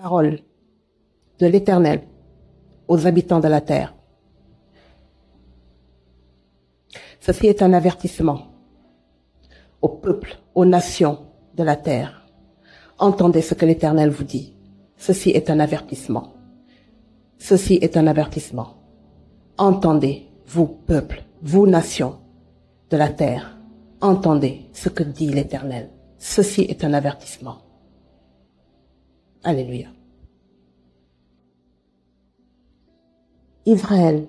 Parole de l'Éternel aux habitants de la terre. Ceci est un avertissement au peuple, aux nations de la terre. Entendez ce que l'Éternel vous dit. Ceci est un avertissement. Ceci est un avertissement. Entendez, vous peuple, vous nations de la terre. Entendez ce que dit l'Éternel. Ceci est un avertissement. Alléluia. Israël,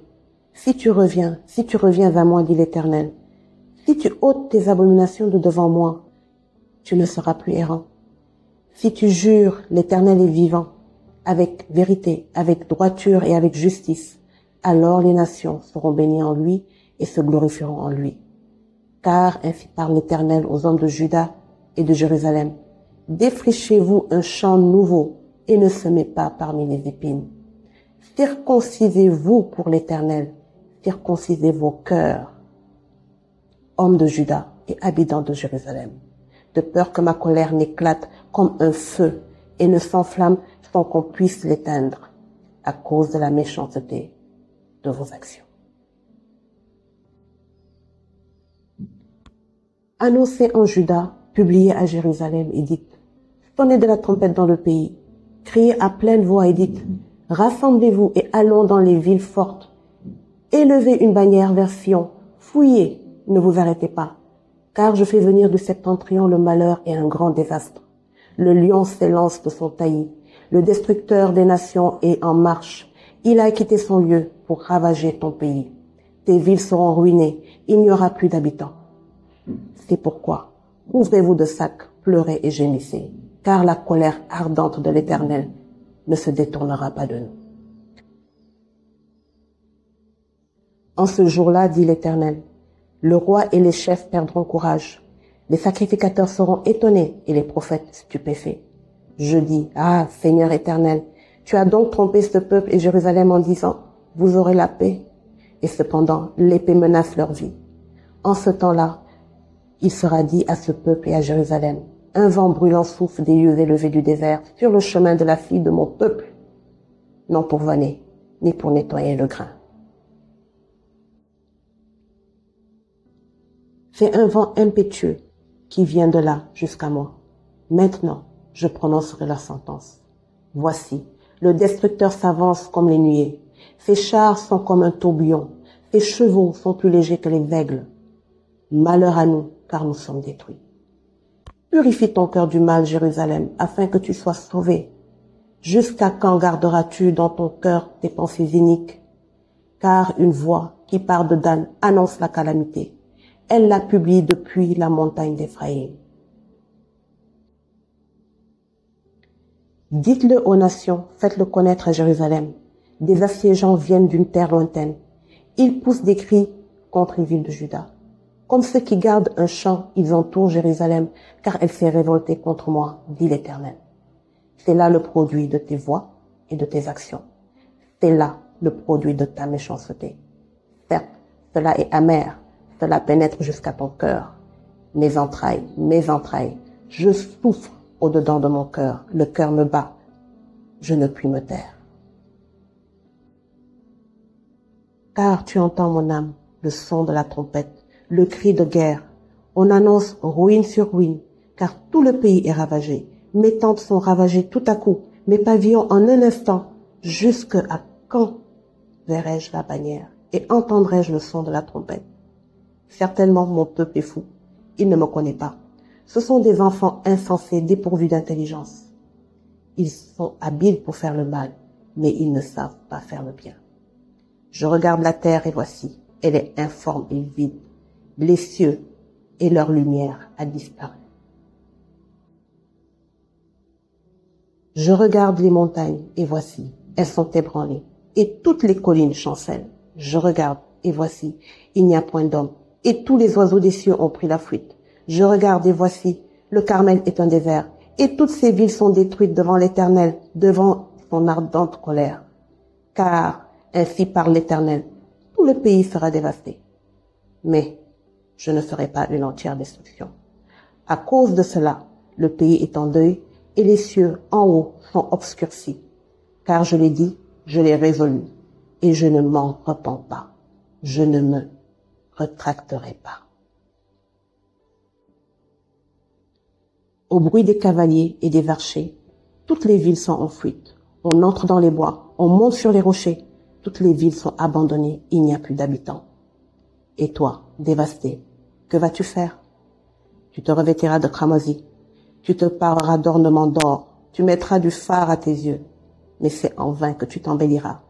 si tu reviens vers moi, dit l'Éternel, si tu ôtes tes abominations de devant moi, tu ne seras plus errant. Si tu jures, l'Éternel est vivant, avec vérité, avec droiture et avec justice, alors les nations seront bénies en lui et se glorifieront en lui. Car ainsi parle l'Éternel aux hommes de Juda et de Jérusalem. Défrichez-vous un champ nouveau et ne semez pas parmi les épines. Circoncisez-vous pour l'Éternel, circoncisez vos cœurs, hommes de Juda et habitants de Jérusalem, de peur que ma colère n'éclate comme un feu et ne s'enflamme sans qu'on puisse l'éteindre à cause de la méchanceté de vos actions. Annoncez en Juda, publiez à Jérusalem et dites, sonnez de la trompette dans le pays, criez à pleine voix et dites, rassemblez-vous et allons dans les villes fortes, élevez une bannière vers Sion, fouillez, ne vous arrêtez pas, car je fais venir du septentrion le malheur et un grand désastre. Le lion s'élance de son taillis, le destructeur des nations est en marche, il a quitté son lieu pour ravager ton pays. Tes villes seront ruinées, il n'y aura plus d'habitants. C'est pourquoi, ouvrez-vous de sacs, pleurez et gémissez, car la colère ardente de l'Éternel ne se détournera pas de nous. En ce jour-là, dit l'Éternel, le roi et les chefs perdront courage, les sacrificateurs seront étonnés et les prophètes stupéfaits. Je dis, ah, Seigneur éternel, tu as donc trompé ce peuple et Jérusalem en disant, vous aurez la paix. Et cependant, l'épée menace leur vie. En ce temps-là, il sera dit à ce peuple et à Jérusalem, un vent brûlant souffle des lieux élevés du désert sur le chemin de la fille de mon peuple, non pour vanner, ni pour nettoyer le grain. C'est un vent impétueux qui vient de là jusqu'à moi. Maintenant, je prononcerai la sentence. Voici, le destructeur s'avance comme les nuées. Ses chars sont comme un tourbillon. Ses chevaux sont plus légers que les aigles. Malheur à nous, car nous sommes détruits. Purifie ton cœur du mal, Jérusalem, afin que tu sois sauvé. Jusqu'à quand garderas-tu dans ton cœur tes pensées iniques? Car une voix qui part de Dan annonce la calamité. Elle la publie depuis la montagne d'Éphraïm. Dites-le aux nations, faites-le connaître à Jérusalem. Des assiégeants viennent d'une terre lointaine. Ils poussent des cris contre les villes de Juda. Comme ceux qui gardent un champ, ils entourent Jérusalem, car elle s'est révoltée contre moi, dit l'Éternel. C'est là le produit de tes voix et de tes actions. C'est là le produit de ta méchanceté. Certes, cela est amer, cela pénètre jusqu'à ton cœur. Mes entrailles, je souffre au-dedans de mon cœur, le cœur me bat, je ne puis me taire. Car tu entends, mon âme, le son de la trompette, le cri de guerre. On annonce ruine sur ruine, car tout le pays est ravagé. Mes tentes sont ravagées tout à coup, mes pavillons en un instant. Jusqu'à quand verrai-je la bannière et entendrai-je le son de la trompette? Certainement mon peuple est fou, il ne me connaît pas. Ce sont des enfants insensés, dépourvus d'intelligence. Ils sont habiles pour faire le mal, mais ils ne savent pas faire le bien. Je regarde la terre et voici, elle est informe et vide. Les cieux et leur lumière a disparu. Je regarde les montagnes et voici, elles sont ébranlées et toutes les collines chancellent. Je regarde et voici, il n'y a point d'homme et tous les oiseaux des cieux ont pris la fuite. Je regarde et voici, le Carmel est un désert et toutes ces villes sont détruites devant l'Éternel, devant son ardente colère. Car ainsi parle l'Éternel, tout le pays sera dévasté. Mais je ne ferai pas une entière destruction. À cause de cela, le pays est en deuil et les cieux en haut sont obscurcis. Car je l'ai dit, je l'ai résolu, et je ne m'en repens pas. Je ne me retracterai pas. Au bruit des cavaliers et des varchers, toutes les villes sont en fuite. On entre dans les bois, on monte sur les rochers. Toutes les villes sont abandonnées, il n'y a plus d'habitants. Et toi, dévasté, que vas-tu faire? Tu te revêtiras de cramoisi, tu te pareras d'ornements d'or, tu mettras du fard à tes yeux, mais c'est en vain que tu t'embelliras.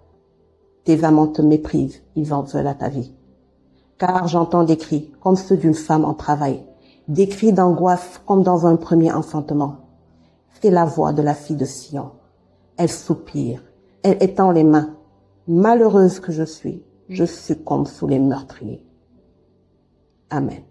Tes amants te méprisent, ils en veulent à ta vie. Car j'entends des cris comme ceux d'une femme en travail, des cris d'angoisse comme dans un premier enfantement. C'est la voix de la fille de Sion. Elle soupire, elle étend les mains. Malheureuse que je suis, je succombe sous les meurtriers. Amen.